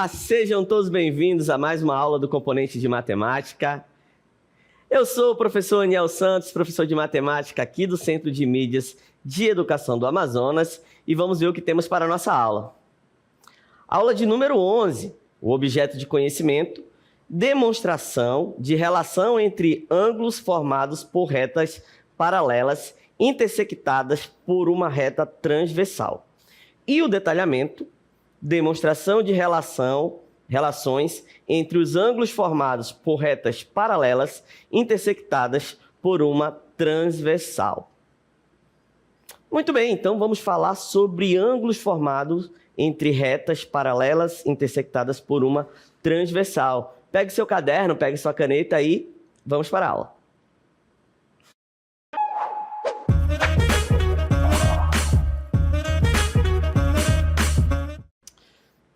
Olá, sejam todos bem-vindos a mais uma aula do Componente de Matemática. Eu sou o professor Aniel Santos, professor de matemática aqui do Centro de Mídias de Educação do Amazonas, e vamos ver o que temos para a nossa aula. Aula de número 11, o objeto de conhecimento, demonstração de relação entre ângulos formados por retas paralelas intersectadas por uma reta transversal. E o detalhamento, demonstração de relações entre os ângulos formados por retas paralelas intersectadas por uma transversal. Muito bem, então vamos falar sobre ângulos formados entre retas paralelas intersectadas por uma transversal. Pegue seu caderno, pegue sua caneta e vamos para a aula.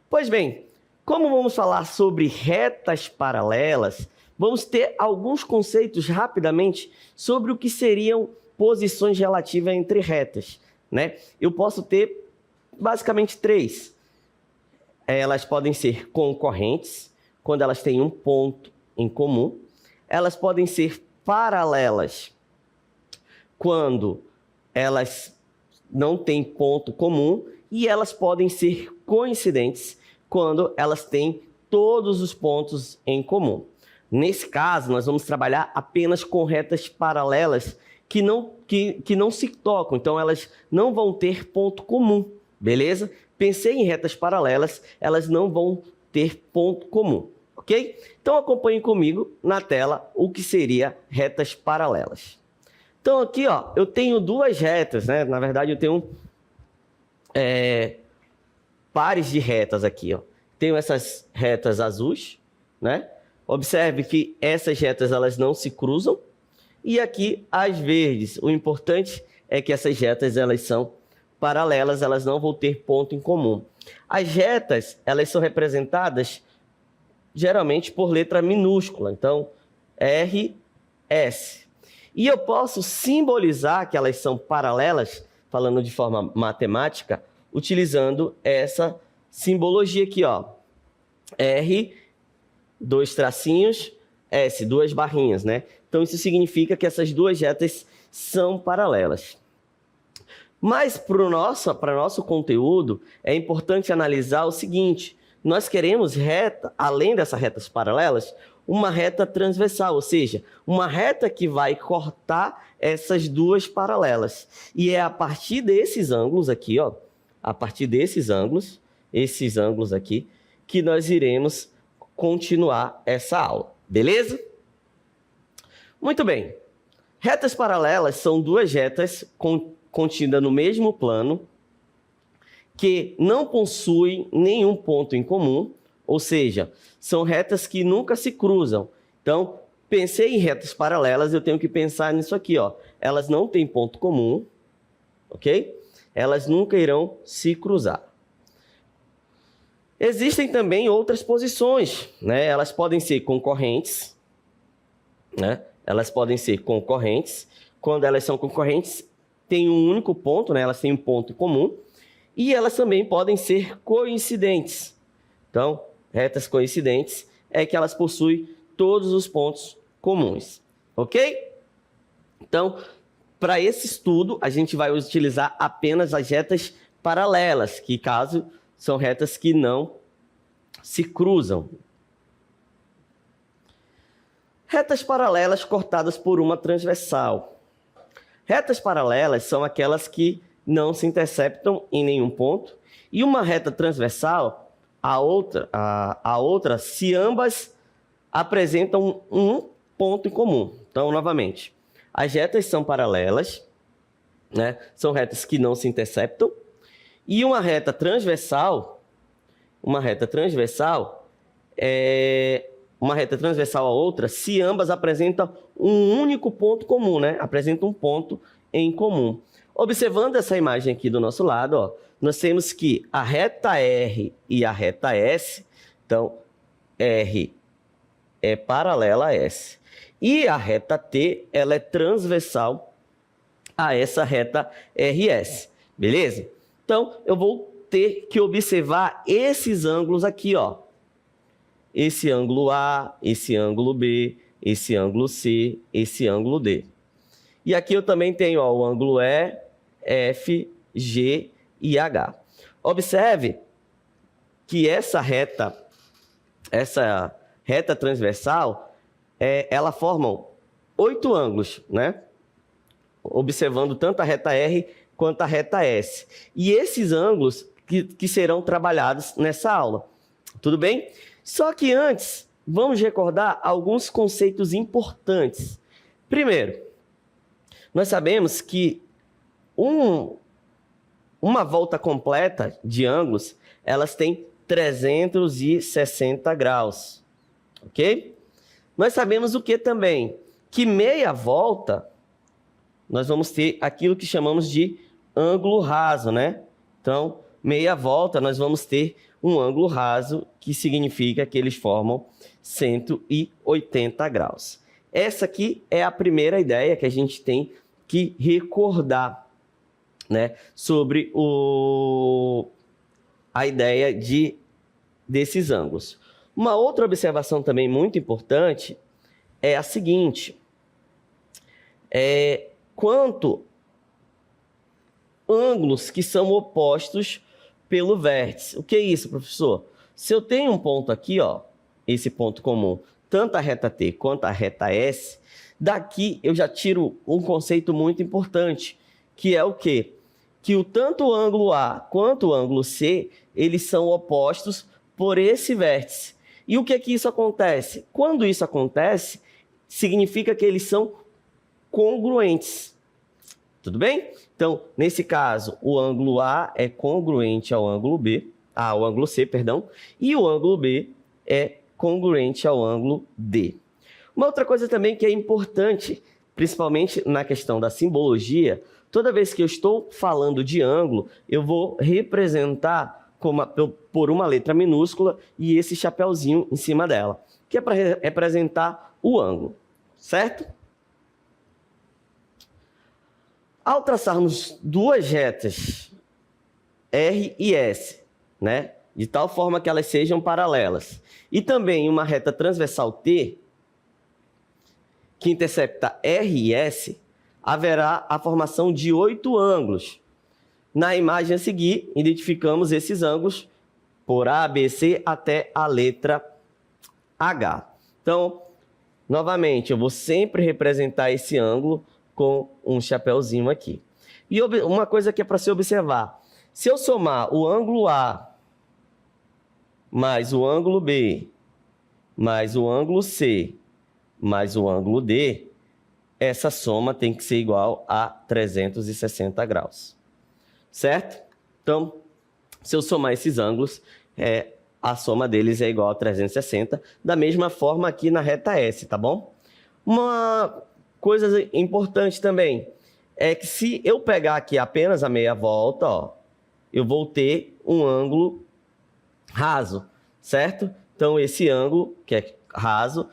Pois bem, como vamos falar sobre retas paralelas, vamos ter alguns conceitos rapidamente sobre o que seriam posições relativas entre retas, né? Eu posso ter basicamente três. Elas podem ser concorrentes, quando elas têm um ponto em comum. Elas podem ser paralelas, quando elas não têm ponto comum. E elas podem ser coincidentes, quando elas têm todos os pontos em comum. Nesse caso, nós vamos trabalhar apenas com retas paralelas que não se tocam, então elas não vão ter ponto comum, beleza? Pensei em retas paralelas, elas não vão ter ponto comum, ok? Então acompanhe comigo na tela o que seria retas paralelas. Então aqui, ó, eu tenho duas retas, né? Na verdade, eu tenho pares de retas aqui, ó. Tenho essas retas azuis, né? Observe que essas retas elas não se cruzam. E aqui as verdes. O importante é que essas retas elas são paralelas, elas não vão ter ponto em comum. As retas elas são representadas geralmente por letra minúscula. Então, R, S. E eu posso simbolizar que elas são paralelas, falando de forma matemática, utilizando essa simbologia aqui, ó. R, dois tracinhos, S, duas barrinhas, né? Então, isso significa que essas duas retas são paralelas. Mas, para o nosso conteúdo, é importante analisar o seguinte: nós queremos reta, além dessas retas paralelas, uma reta transversal, ou seja, uma reta que vai cortar essas duas paralelas. E é a partir desses ângulos aqui, ó, a partir desses ângulos, esses ângulos aqui, que nós iremos continuar essa aula, beleza? Muito bem. Retas paralelas são duas retas contidas no mesmo plano, que não possuem nenhum ponto em comum, ou seja, são retas que nunca se cruzam. Então, pensei em retas paralelas, eu tenho que pensar nisso aqui, ó. Elas não têm ponto comum, ok? Elas nunca irão se cruzar. Existem também outras posições, né? Elas podem ser concorrentes, né? Elas podem ser concorrentes. Quando elas são concorrentes, tem um único ponto, né? Elas têm um ponto em comum. E elas também podem ser coincidentes. Então, retas coincidentes é que elas possuem todos os pontos comuns, ok? Então, para esse estudo, a gente vai utilizar apenas as retas paralelas, que caso são retas que não se cruzam. Retas paralelas cortadas por uma transversal. Retas paralelas são aquelas que não se interceptam em nenhum ponto. E uma reta transversal, a outra, se ambas apresentam um ponto em comum. Então, novamente, as retas são paralelas, né? São retas que não se interceptam. E uma reta transversal é uma reta transversal a outra, se ambas apresentam um único ponto comum, né? Apresentam um ponto em comum. Observando essa imagem aqui do nosso lado, ó, nós temos que a reta R e a reta S, então, R é paralela a S. E a reta T, ela é transversal a essa reta RS, beleza? Então, eu vou ter que observar esses ângulos aqui, ó. esse ângulo A, esse ângulo B, esse ângulo C, esse ângulo D. E aqui eu também tenho ó, o ângulo E, F, G e H. Observe que essa reta transversal, ela forma 8 ângulos, né? Observando tanto a reta R quanto a reta S. E esses ângulos que serão trabalhados nessa aula. Tudo bem? Só que antes, vamos recordar alguns conceitos importantes. Primeiro, nós sabemos que uma volta completa de ângulos, elas têm 360 graus, ok? Nós sabemos o que também? Que meia volta, nós vamos ter aquilo que chamamos de ângulo raso, né? Então, meia volta, nós vamos ter um ângulo raso, que significa que eles formam 180 graus. Essa aqui é a primeira ideia que a gente tem que recordar, né? Sobre a ideia desses ângulos. Uma outra observação também muito importante é a seguinte: quanto ângulos que são opostos pelo vértice. O que é isso, professor? Se eu tenho um ponto aqui, ó, esse ponto comum, tanto a reta T quanto a reta S, daqui eu já tiro um conceito muito importante, que é o quê? Que tanto o ângulo A quanto o ângulo C, eles são opostos por esse vértice. E o que é que isso acontece? Quando isso acontece, significa que eles são congruentes. Tudo bem? Então, nesse caso, o ângulo A é congruente ao ângulo B, ao ângulo C, perdão, e o ângulo B é congruente ao ângulo D. Uma outra coisa também que é importante, principalmente na questão da simbologia, toda vez que eu estou falando de ângulo, eu vou representar por uma letra minúscula e esse chapéuzinho em cima dela, que é para representar o ângulo, certo? Ao traçarmos duas retas, R e S, né, de tal forma que elas sejam paralelas, e também uma reta transversal T, que intersecta R e S, haverá a formação de 8 ângulos. Na imagem a seguir, identificamos esses ângulos por A, B, C até a letra H. Então, novamente, eu vou sempre representar esse ângulo com um chapéuzinho aqui. E uma coisa que é para se observar: se eu somar o ângulo A mais o ângulo B mais o ângulo C mais o ângulo D, essa soma tem que ser igual a 360 graus. Certo? Então, se eu somar esses ângulos, a soma deles é igual a 360, da mesma forma aqui na reta S, tá bom? Uma coisa importante também é que se eu pegar aqui apenas a meia volta, ó, eu vou ter um ângulo raso, certo? Então, esse ângulo, que é raso,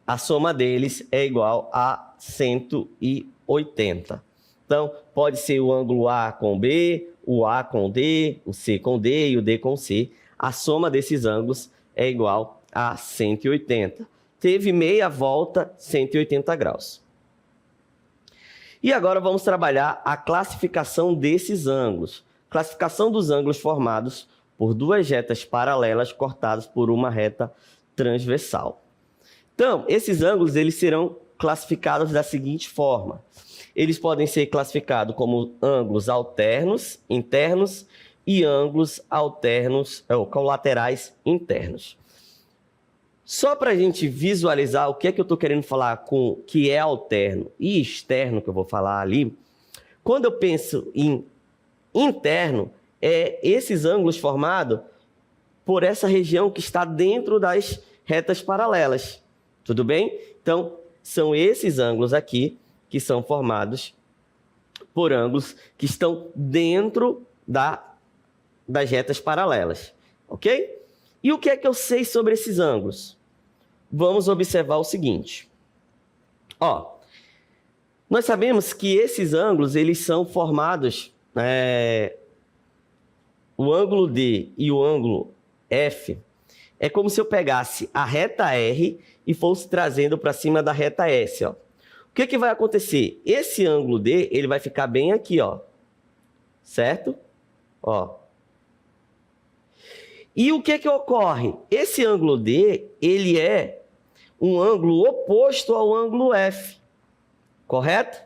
a soma deles é igual a 180. Então, pode ser o ângulo A com B, o A com D, o C com D e o D com C. A soma desses ângulos é igual a 180. Teve meia volta, 180 graus. E agora vamos trabalhar a classificação desses ângulos. Classificação dos ângulos formados por duas retas paralelas cortadas por uma reta transversal. Então, esses ângulos eles serão classificados da seguinte forma: eles podem ser classificados como ângulos alternos, internos, e ângulos alternos, colaterais internos. Só para a gente visualizar o que é que eu estou querendo falar com que é alterno e externo, que eu vou falar ali, quando eu penso em interno, esses ângulos formados por essa região que está dentro das retas paralelas. Tudo bem? Então, são esses ângulos aqui que são formados por ângulos que estão dentro das retas paralelas. Ok? E o que é que eu sei sobre esses ângulos? Vamos observar o seguinte. Ó, nós sabemos que esses ângulos eles são formados, o ângulo D e o ângulo F, é como se eu pegasse a reta R e fosse trazendo para cima da reta S, ó. O que vai acontecer? Esse ângulo D, ele vai ficar bem aqui, ó. Certo? Ó. E o que ocorre? Esse ângulo D, ele é um ângulo oposto ao ângulo F. Correto?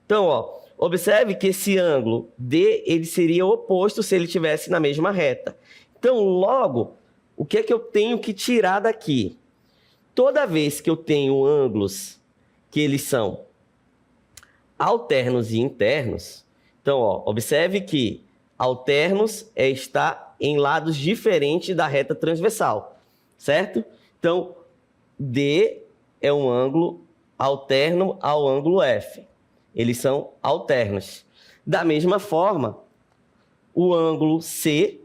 Então, ó, observe que esse ângulo D, ele seria oposto se ele estivesse na mesma reta. Então, logo, o que eu tenho que tirar daqui? Toda vez que eu tenho ângulos que eles são alternos e internos, então, ó, observe que alternos está em lados diferentes da reta transversal, certo? Então, D é um ângulo alterno ao ângulo F. Eles são alternos. Da mesma forma, o ângulo C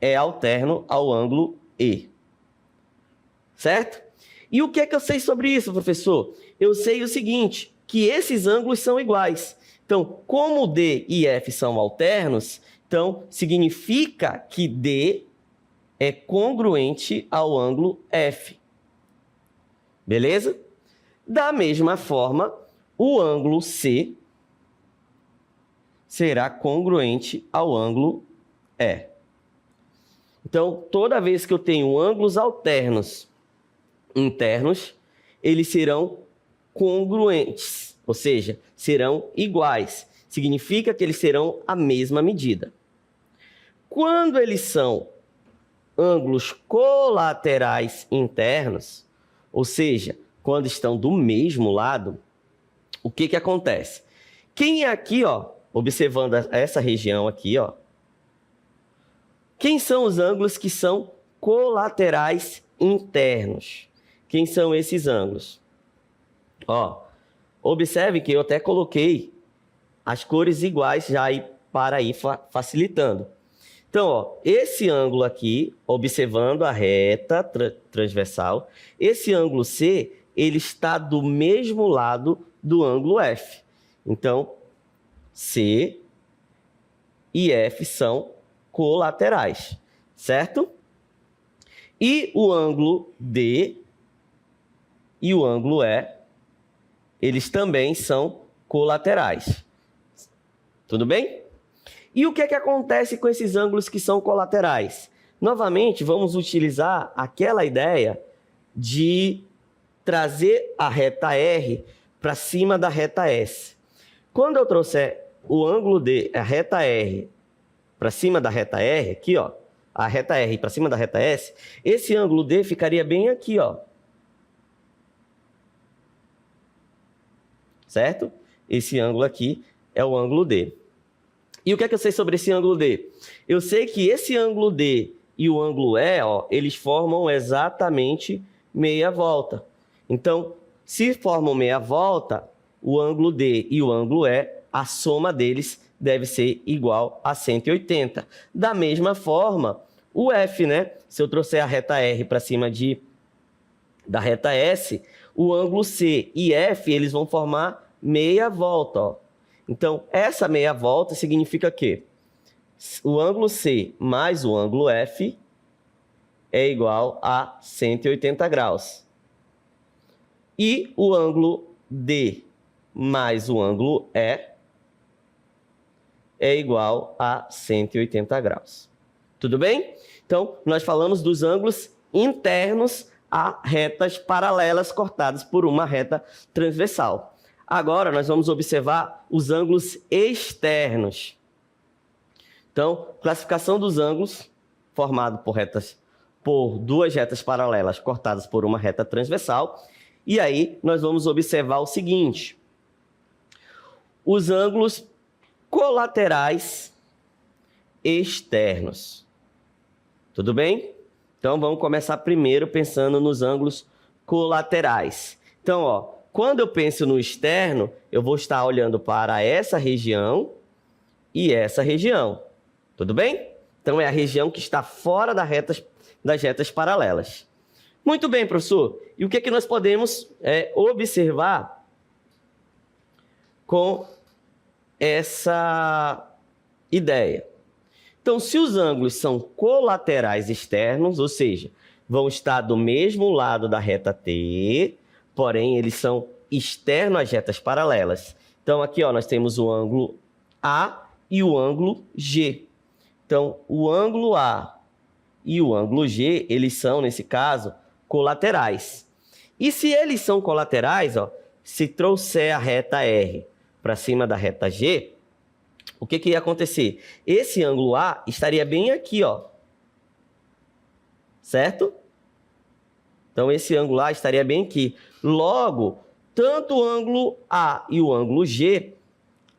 é alterno ao ângulo E. Certo? E o que eu sei sobre isso, professor? Eu sei o seguinte, que esses ângulos são iguais. Então, como D e F são alternos, então significa que D é congruente ao ângulo F. Beleza? Da mesma forma, o ângulo C será congruente ao ângulo E. Então, toda vez que eu tenho ângulos alternos internos, eles serão congruentes, ou seja, serão iguais. Significa que eles serão a mesma medida. Quando eles são ângulos colaterais internos, ou seja, quando estão do mesmo lado, o que acontece? Quem é aqui, ó, observando essa região aqui, ó, quem são os ângulos que são colaterais internos? Quem são esses ângulos? Ó, observe que eu até coloquei as cores iguais já aí para ir facilitando. Então, ó, esse ângulo aqui, observando a reta transversal, esse ângulo C, ele está do mesmo lado do ângulo F. Então, C e F são colaterais, certo? E o ângulo D e o ângulo E, eles também são colaterais. Tudo bem? E o que acontece com esses ângulos que são colaterais? Novamente, vamos utilizar aquela ideia de trazer a reta R para cima da reta S. Quando eu trouxer o ângulo D, a reta R, para cima da reta R, aqui, ó, a reta R para cima da reta S, esse ângulo D ficaria bem aqui, ó. Certo? Esse ângulo aqui é o ângulo D. E o que eu sei sobre esse ângulo D? Eu sei que esse ângulo D e o ângulo E, ó, eles formam exatamente meia volta. Então, se formam meia volta, o ângulo D e o ângulo E, a soma deles deve ser igual a 180. Da mesma forma, o F, né? Se eu trouxer a reta R para cima da reta S, o ângulo C e F, eles vão formar meia volta, ó. Então, essa meia volta significa que o ângulo C mais o ângulo F é igual a 180 graus. E o ângulo D mais o ângulo E é igual a 180 graus. Tudo bem? Então, nós falamos dos ângulos internos a retas paralelas cortadas por uma reta transversal. Agora, nós vamos observar os ângulos externos. Então, classificação dos ângulos formado por duas retas paralelas cortadas por uma reta transversal. E aí, nós vamos observar o seguinte. Os ângulos colaterais externos. Tudo bem? Então, vamos começar primeiro pensando nos ângulos colaterais. Então, ó, quando eu penso no externo, eu vou estar olhando para essa região e essa região. Tudo bem? Então, é a região que está fora das retas paralelas. Muito bem, professor. E o que nós podemos observar com essa ideia? Então, se os ângulos são colaterais externos, ou seja, vão estar do mesmo lado da reta T, porém, eles são externos às retas paralelas. Então, aqui ó, nós temos o ângulo A e o ângulo G. Então, o ângulo A e o ângulo G, eles são, nesse caso, colaterais. E se eles são colaterais, ó, se trouxer a reta R para cima da reta G, o que ia acontecer? Esse ângulo A estaria bem aqui, ó. Certo? Então, esse ângulo A estaria bem aqui. Logo, tanto o ângulo A e o ângulo G,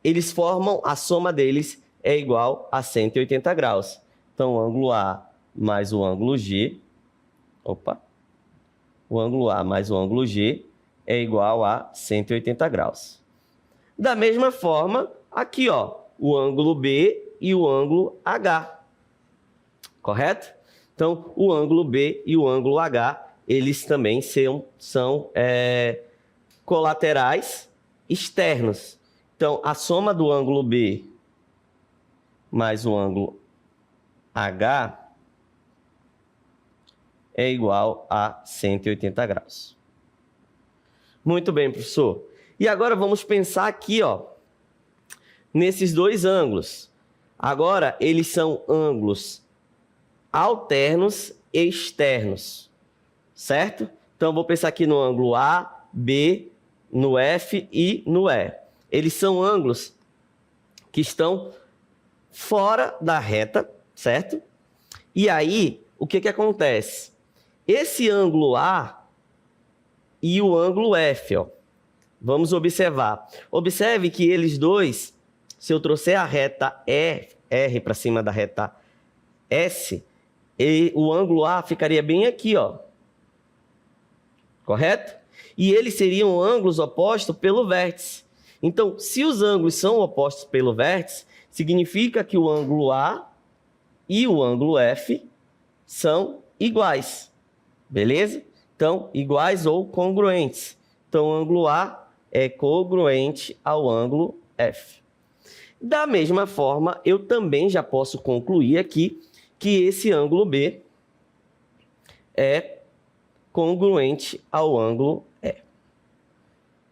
eles formam, a soma deles é igual a 180 graus. Então, o ângulo A mais o ângulo G, o ângulo A mais o ângulo G é igual a 180 graus. Da mesma forma, aqui, ó, o ângulo B e o ângulo H, correto? Então, o ângulo B e o ângulo H, eles também são colaterais externos. Então, a soma do ângulo B mais o ângulo H é igual a 180 graus. Muito bem, professor. E agora vamos pensar aqui, ó, nesses dois ângulos. Agora, eles são ângulos alternos e externos, certo? Então, vou pensar aqui no ângulo A, B, no F e no E. Eles são ângulos que estão fora da reta, certo? E aí, o que acontece? Esse ângulo A e o ângulo F, ó, vamos observar. Observe que eles dois, se eu trouxer a reta R para cima da reta S, o ângulo A ficaria bem aqui, ó. Correto? E eles seriam ângulos opostos pelo vértice. Então, se os ângulos são opostos pelo vértice, significa que o ângulo A e o ângulo F são iguais. Beleza? Então, iguais ou congruentes. Então, o ângulo A é congruente ao ângulo F. Da mesma forma, eu também já posso concluir aqui que esse ângulo B é congruente ao ângulo E.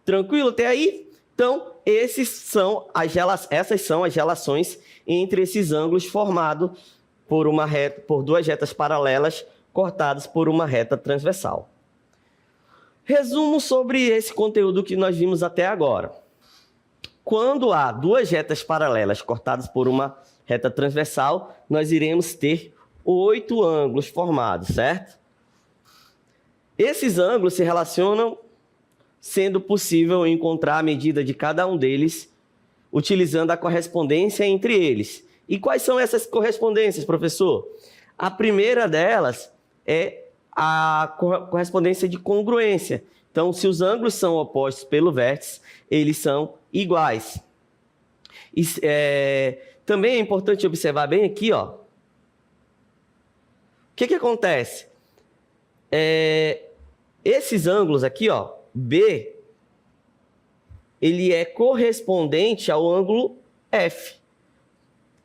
Tranquilo até aí? Então, essas são as relações entre esses ângulos formados por duas retas paralelas cortadas por uma reta transversal. Resumo sobre esse conteúdo que nós vimos até agora. Quando há duas retas paralelas cortadas por uma reta transversal, nós iremos ter 8 ângulos formados, certo? Esses ângulos se relacionam, sendo possível encontrar a medida de cada um deles, utilizando a correspondência entre eles. E quais são essas correspondências, professor? A primeira delas é a correspondência de congruência. Então, se os ângulos são opostos pelo vértice, eles são iguais. Também é importante observar bem aqui, ó. O que acontece? Esses ângulos aqui, ó, B, ele é correspondente ao ângulo F,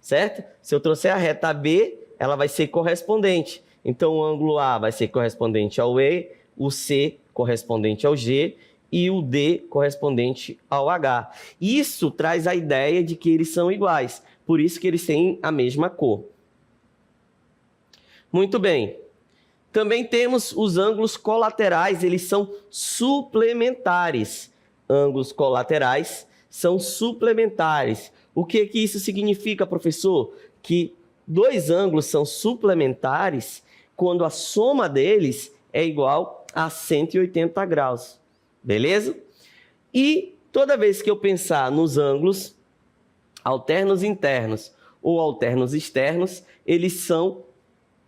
certo? Se eu trouxer a reta B, ela vai ser correspondente. Então, o ângulo A vai ser correspondente ao E, o C correspondente ao G e o D correspondente ao H. Isso traz a ideia de que eles são iguais, por isso que eles têm a mesma cor. Muito bem. Também temos os ângulos colaterais, eles são suplementares. Ângulos colaterais são suplementares. O que isso significa, professor? Que dois ângulos são suplementares quando a soma deles é igual a 180 graus. Beleza? E toda vez que eu pensar nos ângulos alternos internos ou alternos externos, eles são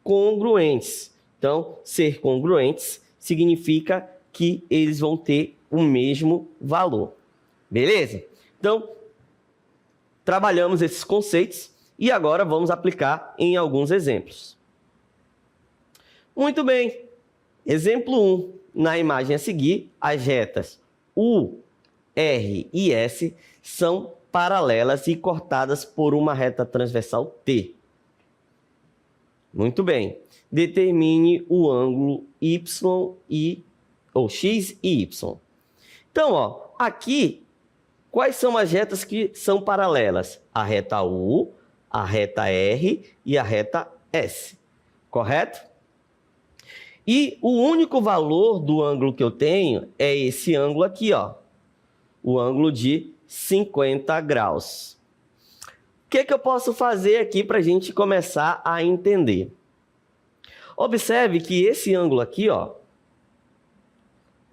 congruentes. Então, ser congruentes significa que eles vão ter o mesmo valor. Beleza? Então, trabalhamos esses conceitos e agora vamos aplicar em alguns exemplos. Muito bem. Exemplo 1. Na imagem a seguir, as retas U, R e S são paralelas e cortadas por uma reta transversal T. Muito bem. Determine o ângulo ou x e y. Então, ó, aqui, quais são as retas que são paralelas? A reta U, a reta R e a reta S. Correto? E o único valor do ângulo que eu tenho é esse ângulo aqui, ó. O ângulo de 50 graus. O que eu posso fazer aqui para a gente começar a entender? Observe que esse ângulo aqui, ó,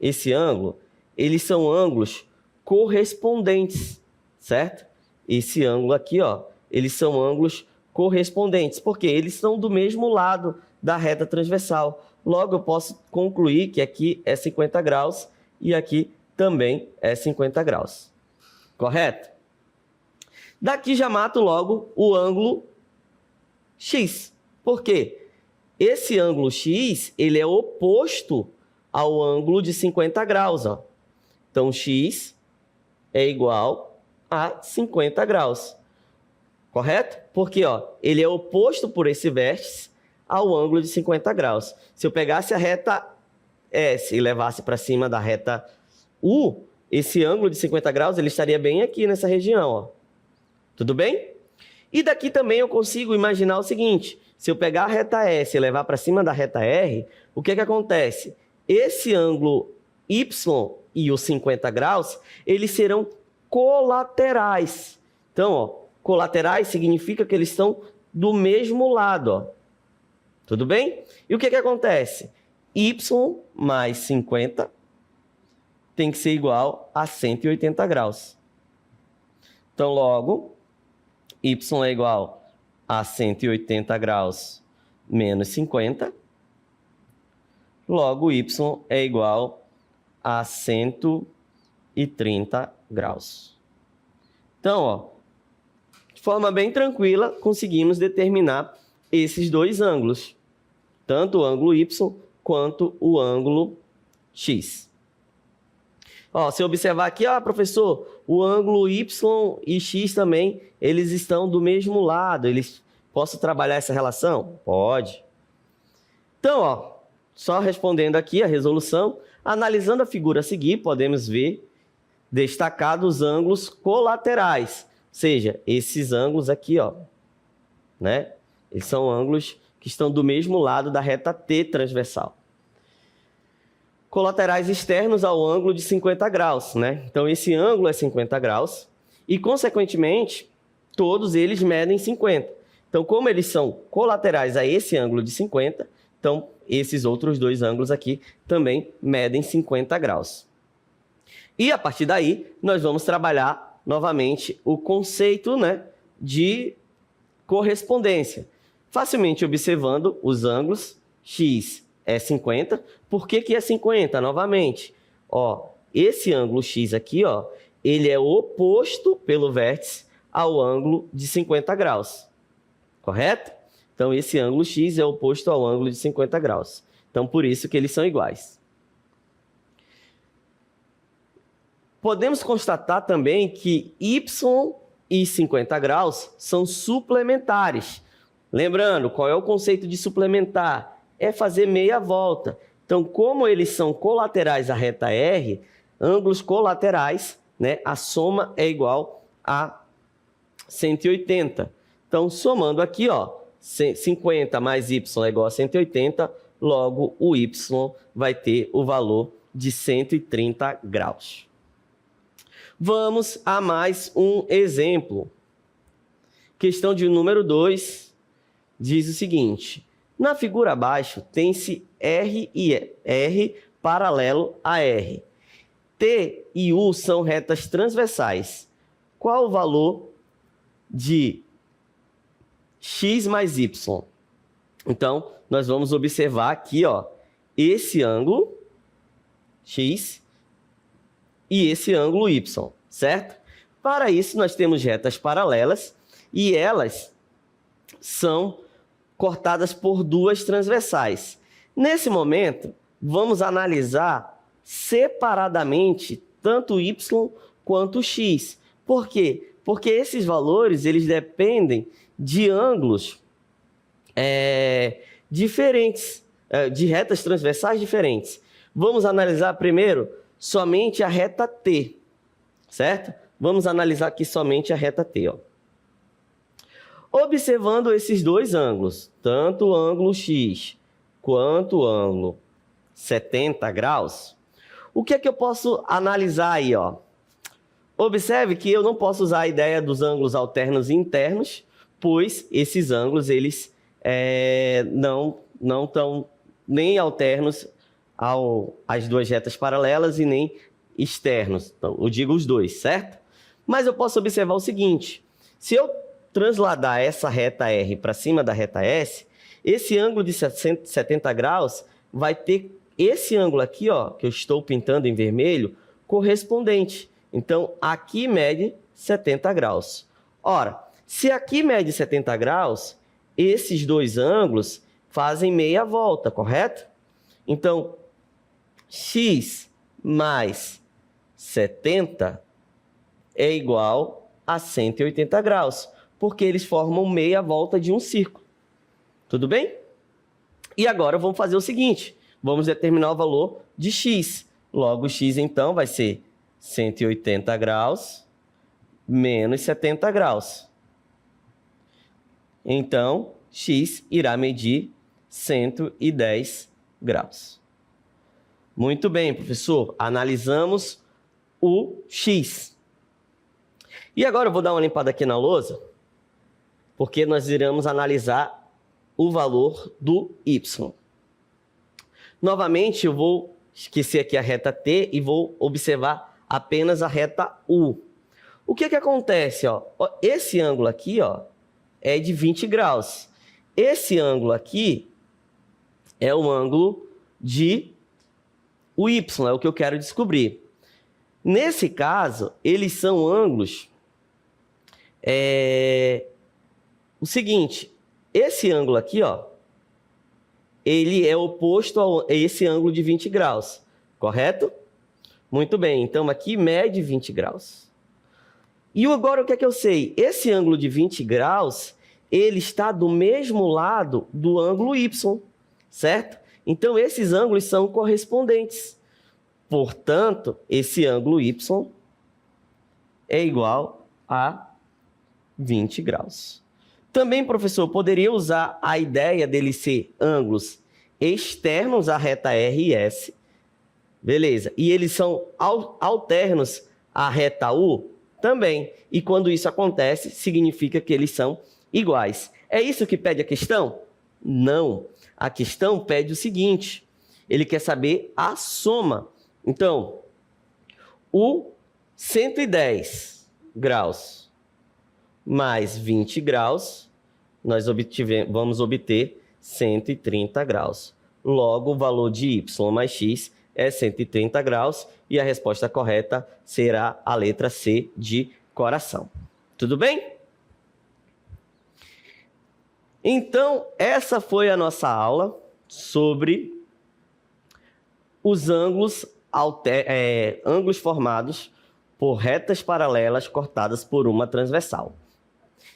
esse ângulo, eles são ângulos correspondentes, certo? Esse ângulo aqui, ó, eles são ângulos correspondentes, porque eles são do mesmo lado da reta transversal. Logo, eu posso concluir que aqui é 50 graus e aqui também é 50 graus. Correto? Daqui já mato logo o ângulo x. Por quê? Esse ângulo x, ele é oposto ao ângulo de 50 graus. Ó. Então, x é igual a 50 graus. Correto? Porque ó, ele é oposto por esse vértice ao ângulo de 50 graus. Se eu pegasse a reta S e levasse para cima da reta U, esse ângulo de 50 graus ele estaria bem aqui nessa região. Ó. Tudo bem? E daqui também eu consigo imaginar o seguinte, se eu pegar a reta S e levar para cima da reta R, o que acontece? Esse ângulo Y e os 50 graus, eles serão colaterais. Então, ó, colaterais significa que eles estão do mesmo lado. Ó. Tudo bem? E o que acontece? Y mais 50 tem que ser igual a 180 graus. Então, logo, y é igual a 180 graus menos 50. Logo, y é igual a 130 graus. Então, ó, de forma bem tranquila, conseguimos determinar esses dois ângulos. Tanto o ângulo y quanto o ângulo x. Ó, se observar aqui, ó, professor, o ângulo y e x também, eles estão do mesmo lado. Posso trabalhar essa relação? Pode. Então, ó, só respondendo aqui a resolução, analisando a figura a seguir, podemos ver destacados os ângulos colaterais. Ou seja, esses ângulos aqui, ó, né? Eles são ângulos que estão do mesmo lado da reta T transversal. Colaterais externos ao ângulo de 50 graus, né? Então, esse ângulo é 50 graus e, consequentemente, todos eles medem 50. Então, como eles são colaterais a esse ângulo de 50, então, esses outros dois ângulos aqui também medem 50 graus. E, a partir daí, nós vamos trabalhar novamente o conceito, né, de correspondência. Facilmente observando os ângulos, x é 50. Por que é 50? Novamente, ó, esse ângulo x aqui, ó, ele é oposto pelo vértice ao ângulo de 50 graus. Correto? Então, esse ângulo x é oposto ao ângulo de 50 graus. Então, por isso que eles são iguais. Podemos constatar também que y e 50 graus são suplementares. Lembrando, qual é o conceito de suplementar? É fazer meia volta. Então, como eles são colaterais à reta R, ângulos colaterais, né, a soma é igual a 180. Então, somando aqui, ó, 50 mais y é igual a 180, logo o y vai ter o valor de 130 graus. Vamos a mais um exemplo. Questão de número 2 diz o seguinte: na figura abaixo tem-se R paralelo a R. T e U são retas transversais. Qual o valor de x mais y? Então, nós vamos observar aqui, ó, esse ângulo x e esse ângulo y, certo? Para isso, nós temos retas paralelas e elas são cortadas por duas transversais. Nesse momento, vamos analisar separadamente tanto y quanto x. Por quê? Porque esses valores eles dependem de ângulos diferentes, de retas transversais diferentes. Vamos analisar primeiro somente a reta T, certo? Vamos analisar aqui somente a reta T, ó. Observando esses dois ângulos, tanto o ângulo X quanto o ângulo 70 graus, o que é que eu posso analisar aí, ó? Observe que eu não posso usar a ideia dos ângulos alternos e internos, pois esses ângulos, eles não estão nem alternos às duas retas paralelas e nem externos. Então, eu digo os dois, certo? Mas eu posso observar o seguinte, se eu transladar essa reta R para cima da reta S, esse ângulo de 70 graus vai ter esse ângulo aqui, ó, que eu estou pintando em vermelho, correspondente. Então, aqui mede 70 graus. Ora, se aqui mede 70 graus, esses dois ângulos fazem meia volta, correto? Então, x mais 70 é igual a 180 graus, porque eles formam meia volta de um círculo. Tudo bem? E agora vamos fazer o seguinte, vamos determinar o valor de x. Logo, x então vai ser 180 graus menos 70 graus. Então, x irá medir 110 graus. Muito bem, professor. Analisamos o x. E agora eu vou dar uma limpada aqui na lousa, porque nós iremos analisar o valor do y. Novamente, eu vou esquecer aqui a reta T e vou observar apenas a reta U. O que que acontece? Ó? Esse ângulo aqui, ó, é de 20 graus. Esse ângulo aqui é o ângulo de o y, é o que eu quero descobrir. Nesse caso, eles são ângulos... O seguinte, esse ângulo aqui, ó, ele é oposto a esse ângulo de 20 graus, correto? Muito bem, então aqui mede 20 graus. E agora o que é que eu sei? Esse ângulo de 20 graus, ele está do mesmo lado do ângulo y, certo? Então esses ângulos são correspondentes. Portanto, esse ângulo y é igual a 20 graus. Também, professor, poderia usar a ideia dele ser ângulos externos à reta R e S. Beleza. E eles são alternos à reta U também. E quando isso acontece, significa que eles são iguais. É isso que pede a questão? Não. A questão pede o seguinte. Ele quer saber a soma. Então, o 110 graus mais 20 graus, nós vamos obter 130 graus. Logo, o valor de y mais x é 130 graus e a resposta correta será a letra C de coração. Tudo bem? Então, essa foi a nossa aula sobre os ângulos formados por retas paralelas cortadas por uma transversal.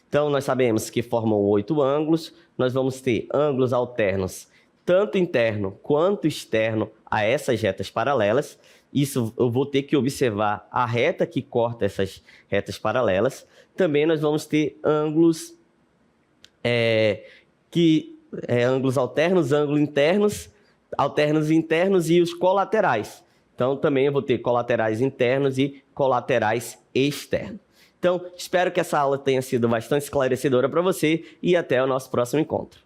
Então, nós sabemos que formam 8 ângulos, nós vamos ter ângulos alternos, tanto interno quanto externo a essas retas paralelas. Isso eu vou ter que observar a reta que corta essas retas paralelas. Também nós vamos ter ângulos, ângulos alternos, ângulos internos, alternos internos e os colaterais. Então, também eu vou ter colaterais internos e colaterais externos. Então, espero que essa aula tenha sido bastante esclarecedora para você e até o nosso próximo encontro.